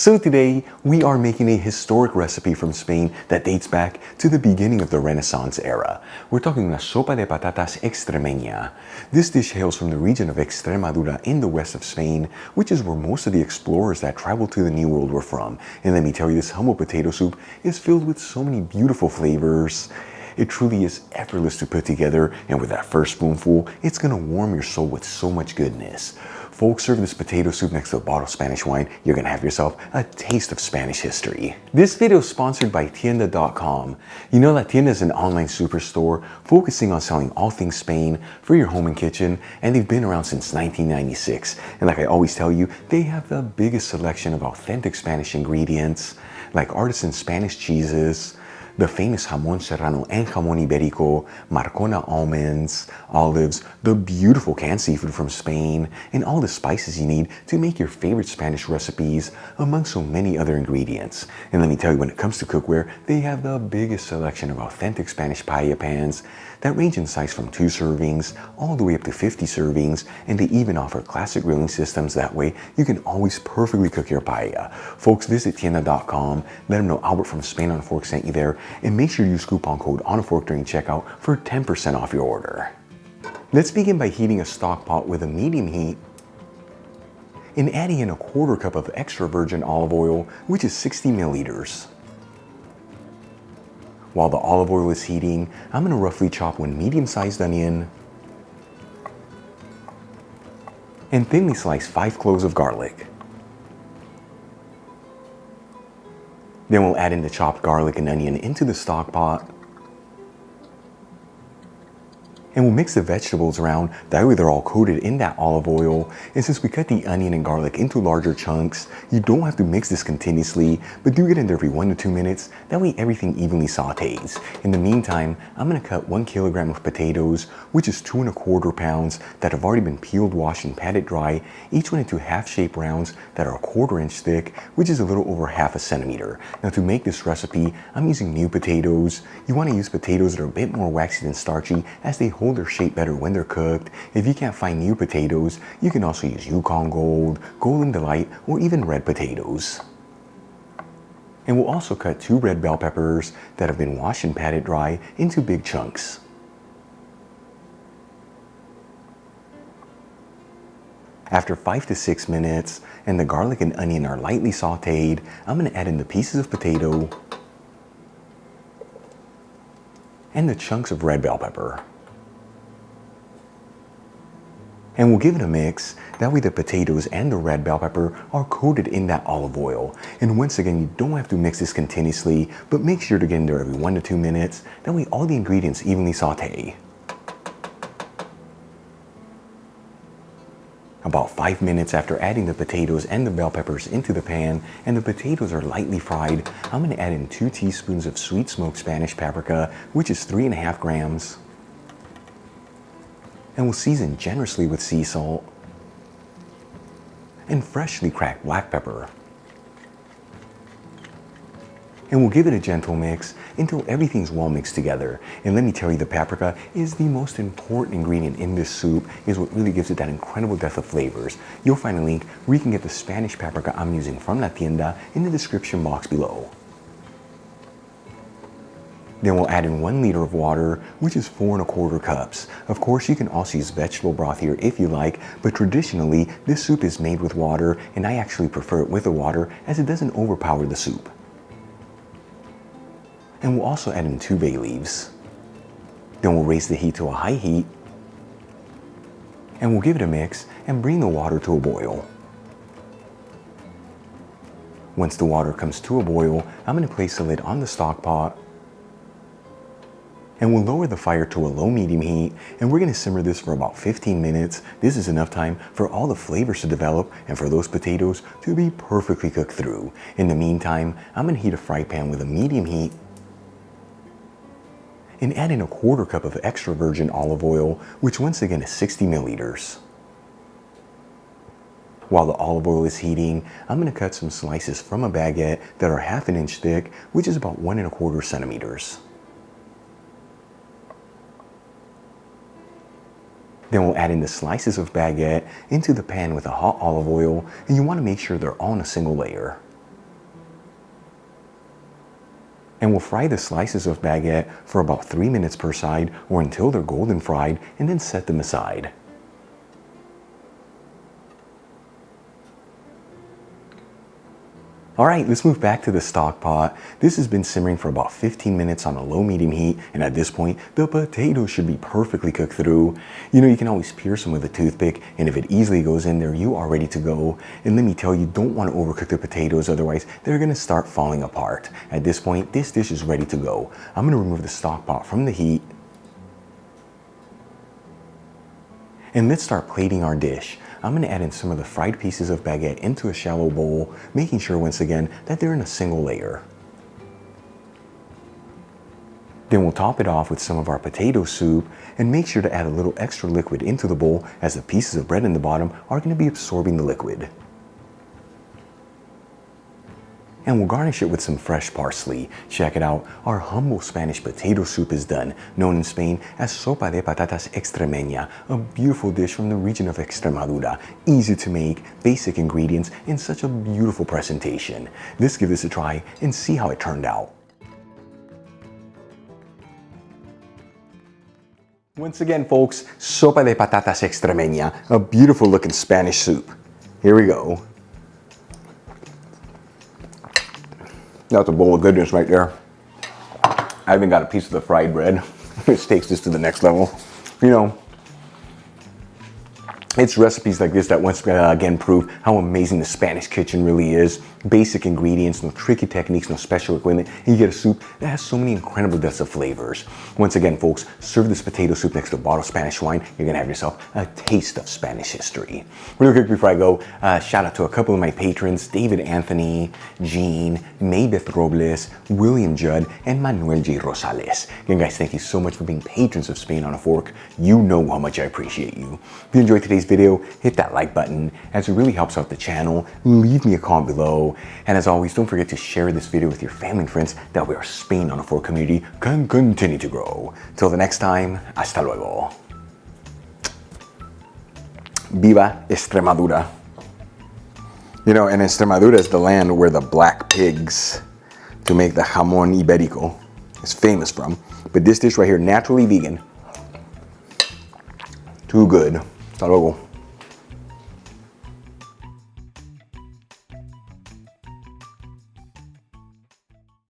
So today, we are making a historic recipe from Spain that dates back to the beginning of the Renaissance era. We're talking about Sopa de Patatas Extremeña. This dish hails from the region of Extremadura in the west of Spain, which is where most of the explorers that traveled to the New World were from. And let me tell you, this humble potato soup is filled with so many beautiful flavors. It truly is effortless to put together, and with that first spoonful, it's gonna warm your soul with so much goodness. Folks, serve this potato soup next to a bottle of Spanish wine, you're gonna have yourself a taste of Spanish history. This video is sponsored by Tienda.com. You know that Tienda is an online superstore focusing on selling all things Spain for your home and kitchen, and they've been around since 1996. And like I always tell you, they have the biggest selection of authentic Spanish ingredients, like artisan Spanish cheeses, the famous jamón serrano and jamón ibérico, Marcona almonds, olives, the beautiful canned seafood from Spain, and all the spices you need to make your favorite Spanish recipes, among so many other ingredients. And let me tell you, when it comes to cookware, they have the biggest selection of authentic Spanish paella pans that range in size from 2 servings all the way up to 50 servings, and they even offer classic grilling systems. That way you can always perfectly cook your paella. Folks, visit Tienda.com, let them know Albert from Spain on a Fork sent you there, and make sure you use coupon code on a fork during checkout for 10% off your order. Let's begin by heating a stock pot with a medium heat and adding in a 1/4 cup of extra virgin olive oil, which is 60 milliliters. While the olive oil is heating, I'm going to roughly chop 1 medium-sized onion and thinly slice 5 cloves of garlic. Then we'll add in the chopped garlic and onion into the stock pot. And we'll mix the vegetables around, that way they're all coated in that olive oil. And since we cut the onion and garlic into larger chunks, you don't have to mix this continuously, but do get in there every 1 to 2 minutes, that way everything evenly sautés. In the meantime, I'm gonna cut 1 kilogram of potatoes, which is 2 1/4 pounds, that have already been peeled, washed, and patted dry, each one into half-shaped rounds that are 1/4 inch thick, which is a little over 1/2 centimeter. Now to make this recipe, I'm using new potatoes. You wanna use potatoes that are a bit more waxy than starchy, as they hold their shape better when they're cooked. If you can't find new potatoes, you can also use Yukon Gold, Golden Delight, or even red potatoes. And we'll also cut 2 red bell peppers that have been washed and patted dry into big chunks. After 5 to 6 minutes and the garlic and onion are lightly sauteed, I'm going to add in the pieces of potato and the chunks of red bell pepper. And we'll give it a mix, that way the potatoes and the red bell pepper are coated in that olive oil. And once again, you don't have to mix this continuously, but make sure to get in there every 1 to 2 minutes, that way all the ingredients evenly saute. About 5 minutes after adding the potatoes and the bell peppers into the pan, and the potatoes are lightly fried, I'm going to add in 2 teaspoons of sweet smoked Spanish paprika, which is 3.5 grams. And we'll season generously with sea salt and freshly cracked black pepper. And we'll give it a gentle mix until everything's well mixed together. And let me tell you, the paprika is the most important ingredient in this soup, is what really gives it that incredible depth of flavors. You'll find a link where you can get the Spanish paprika I'm using from La Tienda in the description box below. Then we'll add in 1 liter of water, which is 4 1/4 cups. Of course, you can also use vegetable broth here if you like, but traditionally, this soup is made with water, and I actually prefer it with the water as it doesn't overpower the soup. And we'll also add in 2 bay leaves. Then we'll raise the heat to a high heat, and we'll give it a mix and bring the water to a boil. Once the water comes to a boil, I'm going to place the lid on the stock pot, and we'll lower the fire to a low-medium heat, and we're going to simmer this for about 15 minutes. This is enough time for all the flavors to develop and for those potatoes to be perfectly cooked through. In the meantime, I'm going to heat a fry pan with a medium heat and add in a 1/4 cup of extra virgin olive oil, which once again is 60 milliliters. While the olive oil is heating, I'm going to cut some slices from a baguette that are 1/2 inch thick, which is about 1 1/4 centimeters. Then we'll add in the slices of baguette into the pan with a hot olive oil, and you want to make sure they're all in a single layer. And we'll fry the slices of baguette for about 3 minutes per side or until they're golden fried, and then set them aside. Alright, let's move back to the stock pot. This has been simmering for about 15 minutes on a low-medium heat, and at this point, the potatoes should be perfectly cooked through. You know, you can always pierce them with a toothpick, and if it easily goes in there, you are ready to go. And let me tell you, don't want to overcook the potatoes, otherwise they're going to start falling apart. At this point, this dish is ready to go. I'm going to remove the stock pot from the heat. And let's start plating our dish. I'm going to add in some of the fried pieces of baguette into a shallow bowl, making sure once again that they're in a single layer. Then we'll top it off with some of our potato soup and make sure to add a little extra liquid into the bowl, as the pieces of bread in the bottom are going to be absorbing the liquid. And we'll garnish it with some fresh parsley. Check it out, our humble Spanish potato soup is done, known in Spain as Sopa de Patatas Extremeña, a beautiful dish from the region of Extremadura. Easy to make, basic ingredients, and such a beautiful presentation. Let's give this a try and see how it turned out. Once again, folks, Sopa de Patatas Extremeña, a beautiful looking Spanish soup. Here we go. That's a bowl of goodness right there. I even got a piece of the fried bread. This takes this to the next level. You know, it's recipes like this that once again prove how amazing the Spanish kitchen really is. Basic ingredients, no tricky techniques, no special equipment, and you get a soup that has so many incredible depths of flavors. Once again, folks, serve this potato soup next to a bottle of Spanish wine. You're gonna have yourself a taste of Spanish history. Really quick before I go, shout out to a couple of my patrons, David Anthony, Jean, Maybeth Robles, William Judd, and Manuel J. Rosales. Again, guys, thank you so much for being patrons of Spain on a Fork. You know how much I appreciate you. If you enjoyed today's video, hit that like button, as it really helps out the channel. Leave me a comment below. And as always, don't forget to share this video with your family and friends, that way our Spain on a Fork community can continue to grow. Till the next time, hasta luego. Viva Extremadura. You know, and Extremadura is the land where the black pigs to make the jamón ibérico is famous from. But this dish right here, naturally vegan. Too good. Hasta luego.